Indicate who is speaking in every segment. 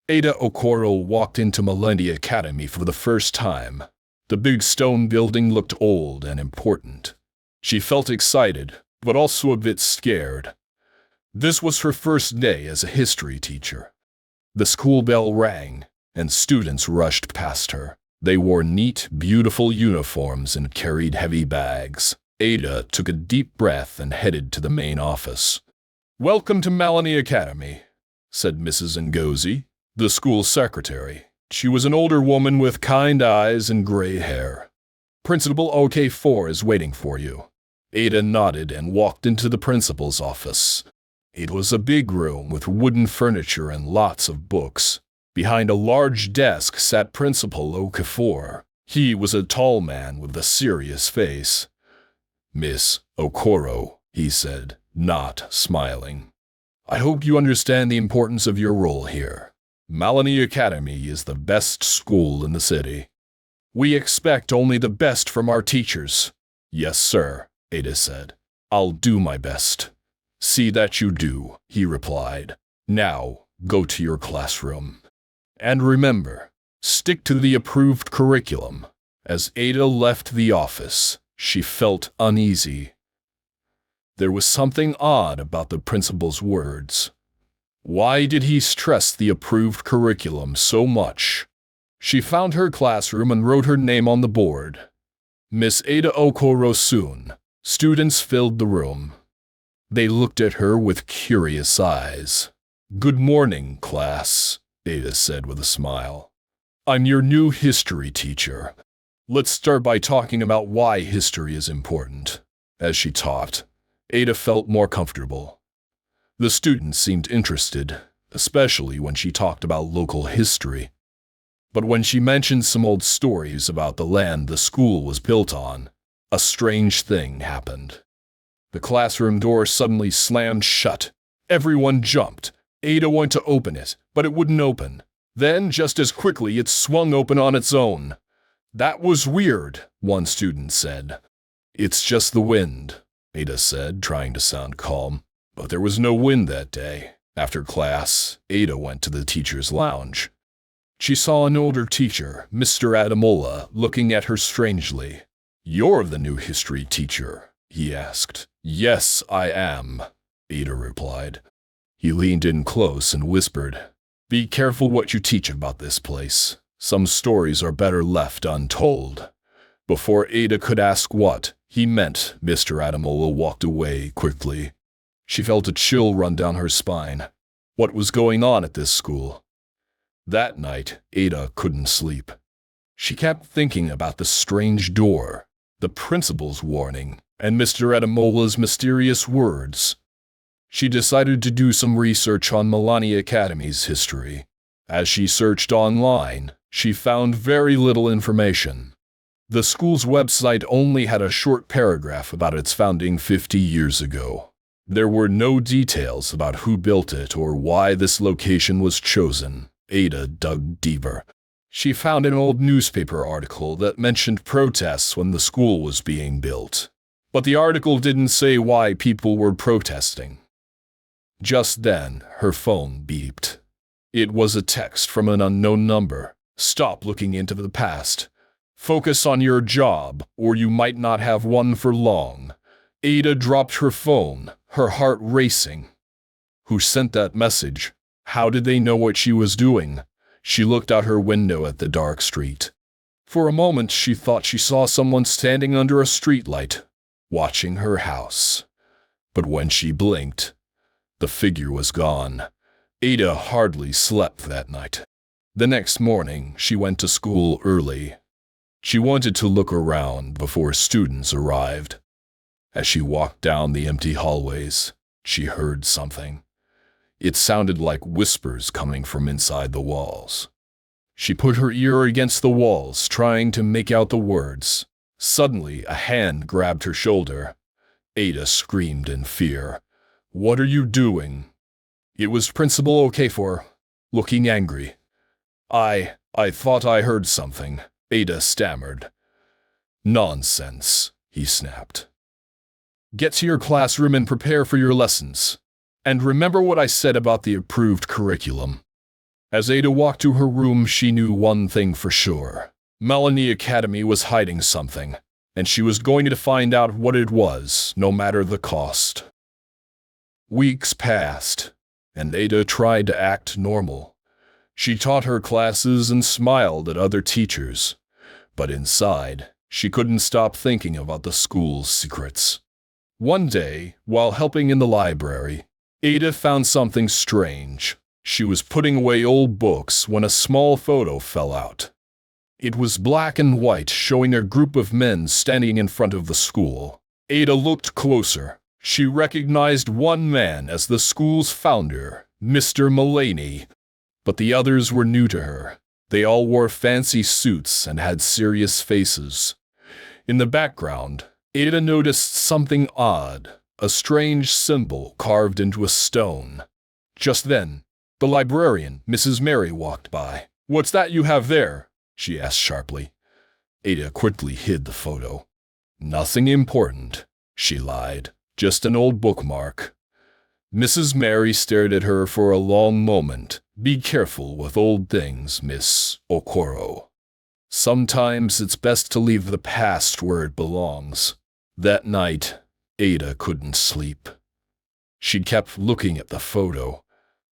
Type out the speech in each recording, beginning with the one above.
Speaker 1: Ada Okoro walked into MALANI Academy for the first time. The big stone building looked old and important. She felt excited, but also a bit scared. This was her first day as a history teacher. The school bell rang, and students rushed past her. They wore neat, beautiful uniforms and carried heavy bags. Ada took a deep breath and headed to the main office. "Welcome to MALANI Academy," said Mrs. Ngozi, the school secretary. She was an older woman with kind eyes and gray hair. "Principal OK4 is waiting for you." Ada nodded and walked into the principal's office. It was a big room with wooden furniture and lots of books. Behind a large desk sat Principal OK4. He was a tall man with a serious face. "Miss Okoro," he said, not smiling. "I hope you understand the importance of your role here. MALANI Academy is the best school in the city. We expect only the best from our teachers." "Yes, sir," Ada said. "I'll do my best." "See that you do," he replied. "Now, go to your classroom. And remember, stick to the approved curriculum." As Ada left the office, she felt uneasy. There was something odd about the principal's words. Why did he stress the approved curriculum so much? She found her classroom and wrote her name on the board. Miss Ada Okoro soon. Students filled the room. They looked at her with curious eyes. "Good morning, class," Ada said with a smile. "I'm your new history teacher. Let's start by talking about why history is important." As she taught, Ada felt more comfortable. The students seemed interested, especially when she talked about local history. But when she mentioned some old stories about the land the school was built on, a strange thing happened. The classroom door suddenly slammed shut. Everyone jumped. Ada went to open it, but it wouldn't open. Then, just as quickly, it swung open on its own. "That was weird," one student said. "It's just the wind," Ada said, trying to sound calm. But there was no wind that day. After class, Ada went to the teacher's lounge. She saw an older teacher, Mr. Adamola, looking at her strangely. "You're the new history teacher?" he asked. "Yes, I am," Ada replied. He leaned in close and whispered, "Be careful what you teach about this place. Some stories are better left untold." Before Ada could ask what he meant, Mr. Adamola walked away quickly. She felt a chill run down her spine. What was going on at this school? That night, Ada couldn't sleep. She kept thinking about the strange door, the principal's warning, and Mr. Adamola's mysterious words. She decided to do some research on MALANI Academy's history. As she searched online, she found very little information. The school's website only had a short paragraph about its founding 50 years ago. There were no details about who built it or why this location was chosen. Ada dug deeper. She found an old newspaper article that mentioned protests when the school was being built. But the article didn't say why people were protesting. Just then, her phone beeped. It was a text from an unknown number. "Stop looking into the past. Focus on your job, or you might not have one for long." Ada dropped her phone, her heart racing. Who sent that message? How did they know what she was doing? She looked out her window at the dark street. For a moment, she thought she saw someone standing under a streetlight, watching her house. But when she blinked, the figure was gone. Ada hardly slept that night. The next morning, she went to school early. She wanted to look around before students arrived. As she walked down the empty hallways, she heard something. It sounded like whispers coming from inside the walls. She put her ear against the walls, trying to make out the words. Suddenly, a hand grabbed her shoulder. Ada screamed in fear. "What are you doing?" It was Principal OK4, looking angry. I thought I heard something," Ada stammered. "Nonsense," he snapped. "Get to your classroom and prepare for your lessons. And remember what I said about the approved curriculum." As Ada walked to her room, she knew one thing for sure. Melani Academy was hiding something, and she was going to find out what it was, no matter the cost. Weeks passed, and Ada tried to act normal. She taught her classes and smiled at other teachers, but inside, she couldn't stop thinking about the school's secrets. One day, while helping in the library, Ada found something strange. She was putting away old books when a small photo fell out. It was black and white, showing a group of men standing in front of the school. Ada looked closer. She recognized one man as the school's founder, Mr. Malani, but the others were new to her. They all wore fancy suits and had serious faces. In the background, Ada noticed something odd, a strange symbol carved into a stone. Just then, the librarian, Mrs. Mary, walked by. "What's that you have there?" she asked sharply. Ada quickly hid the photo. "Nothing important," she lied. "Just an old bookmark." Mrs. Mary stared at her for a long moment. "Be careful with old things, Miss Okoro. Sometimes it's best to leave the past where it belongs." That night, Ada couldn't sleep. She kept looking at the photo,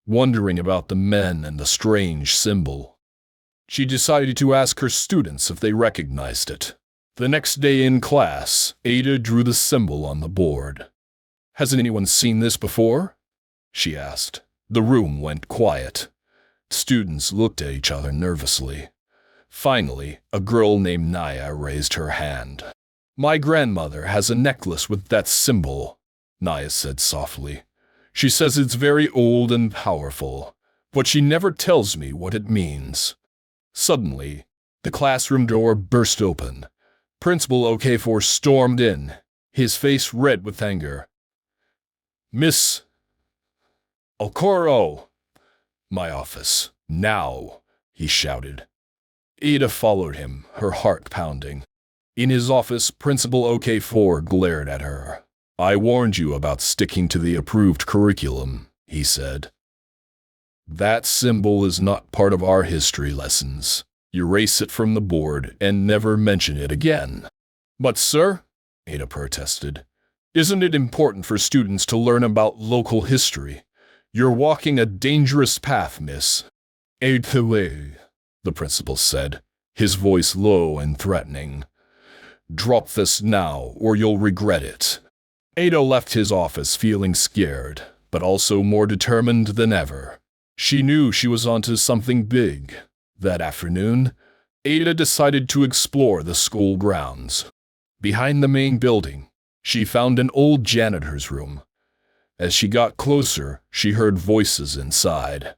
Speaker 1: wondering about the men and the strange symbol. She decided to ask her students if they recognized it. The next day in class, Ada drew the symbol on the board. "Hasn't anyone seen this before?" she asked. The room went quiet. Students looked at each other nervously. Finally, a girl named Naya raised her hand. "My grandmother has a necklace with that symbol," Naya said softly. "She says it's very old and powerful, but she never tells me what it means." Suddenly, the classroom door burst open. Principal Okafor stormed in, his face red with anger. "Miss Okoro!" "My office, now!" he shouted. Ada followed him, her heart pounding. In his office, Principal Okafor glared at her. "I warned you about sticking to the approved curriculum," he said. "That symbol is not part of our history lessons. Erase it from the board and never mention it again." "But sir," Ada protested, "isn't it important for students to learn about local history? You're walking a dangerous path, miss." "Ada," the principal said, his voice low and threatening. "Drop this now, or you'll regret it." Ada left his office feeling scared, but also more determined than ever. She knew she was onto something big. That afternoon, Ada decided to explore the school grounds. Behind the main building, she found an old janitor's room. As she got closer, she heard voices inside.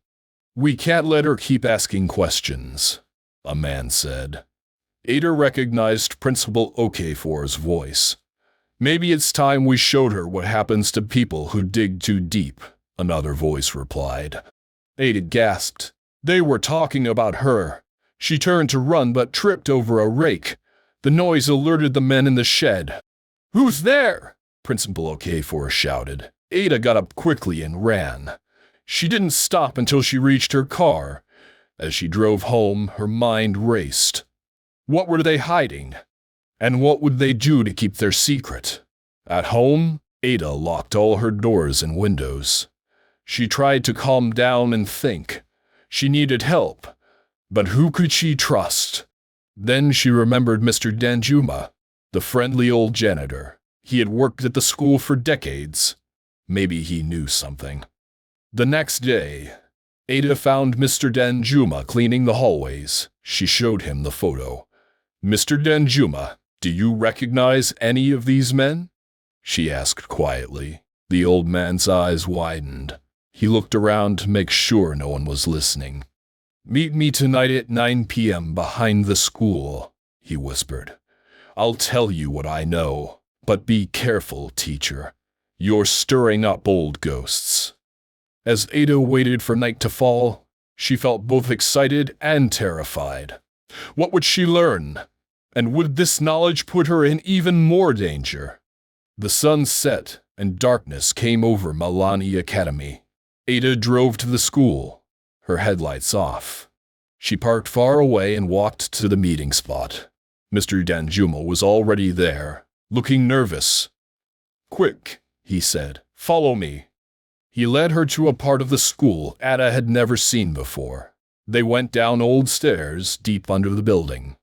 Speaker 1: "We can't let her keep asking questions," a man said. Ada recognized Principal Okafor's voice. "Maybe it's time we showed her what happens to people who dig too deep," another voice replied. Ada gasped. They were talking about her. She turned to run but tripped over a rake. The noise alerted the men in the shed. "Who's there?" Principal Okafor shouted. Ada got up quickly and ran. She didn't stop until she reached her car. As she drove home, her mind raced. What were they hiding? And what would they do to keep their secret? At home, Ada locked all her doors and windows. She tried to calm down and think. She needed help, but who could she trust? Then she remembered Mr. Danjuma, the friendly old janitor. He had worked at the school for decades. Maybe he knew something. The next day, Ada found Mr. Danjuma cleaning the hallways. She showed him the photo. "Mr. Danjuma, do you recognize any of these men?" she asked quietly. The old man's eyes widened. He looked around to make sure no one was listening. "Meet me tonight at 9 p.m. behind the school," he whispered. "I'll tell you what I know, but be careful, teacher. You're stirring up old ghosts." As Ada waited for night to fall, she felt both excited and terrified. What would she learn? And would this knowledge put her in even more danger? The sun set, and darkness came over Malani Academy. Ada drove to the school. her headlights off. She parked far away and walked to the meeting spot. Mr. Danjuma was already there, looking nervous. "Quick," he said, "follow me." He led her to a part of the school Ada had never seen before. They went down old stairs deep under the building.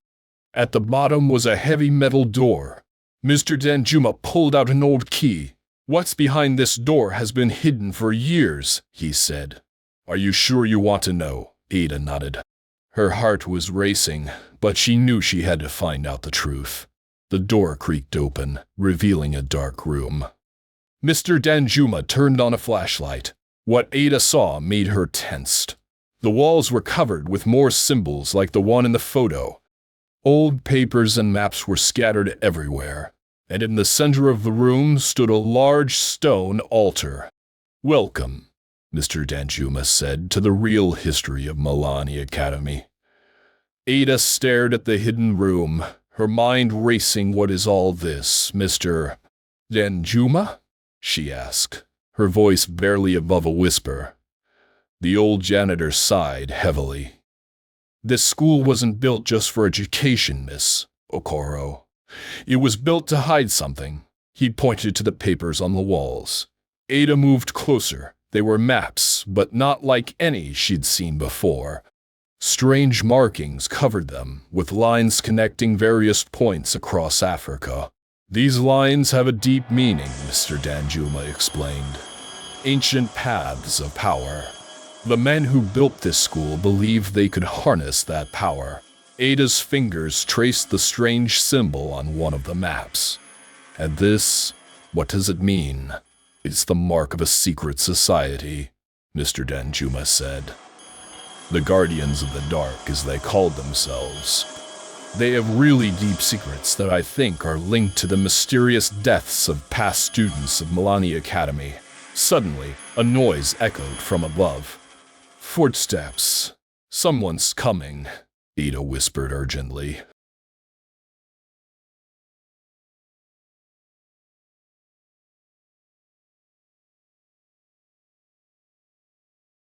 Speaker 1: At the bottom was a heavy metal door. Mr. Danjuma pulled out an old key. "What's behind this door has been hidden for years," he said. "Are you sure you want to know?" Ada nodded. Her heart was racing, but she knew she had to find out the truth. The door creaked open, revealing a dark room. Mr. Danjuma turned on a flashlight. What Ada saw made her tensed. The walls were covered with more symbols like the one in the photo. Old papers and maps were scattered everywhere, and in the center of the room stood a large stone altar. "Welcome," Mr. Danjuma said, "to the real history of Melani Academy." Ada stared at the hidden room, her mind racing. "What is all this, Mr. Danjuma?" she asked, her voice barely above a whisper. The old janitor sighed heavily. "This school wasn't built just for education, Miss Okoro. It was built to hide something." He pointed to the papers on the walls. Ada moved closer. They were maps, but not like any she'd seen before. Strange markings covered them, with lines connecting various points across Africa. "These lines have a deep meaning," Mr. Danjuma explained. "Ancient paths of power. The men who built this school believed they could harness that power." Ada's fingers traced the strange symbol on one of the maps. "And this, what does it mean?" "It's the mark of a secret society," Mr. Danjuma said. "The Guardians of the Dark, as they called themselves. They have really deep secrets that I think are linked to the mysterious deaths of past students of Melani Academy." Suddenly, a noise echoed from above. "Footsteps. Someone's coming," Ada whispered urgently.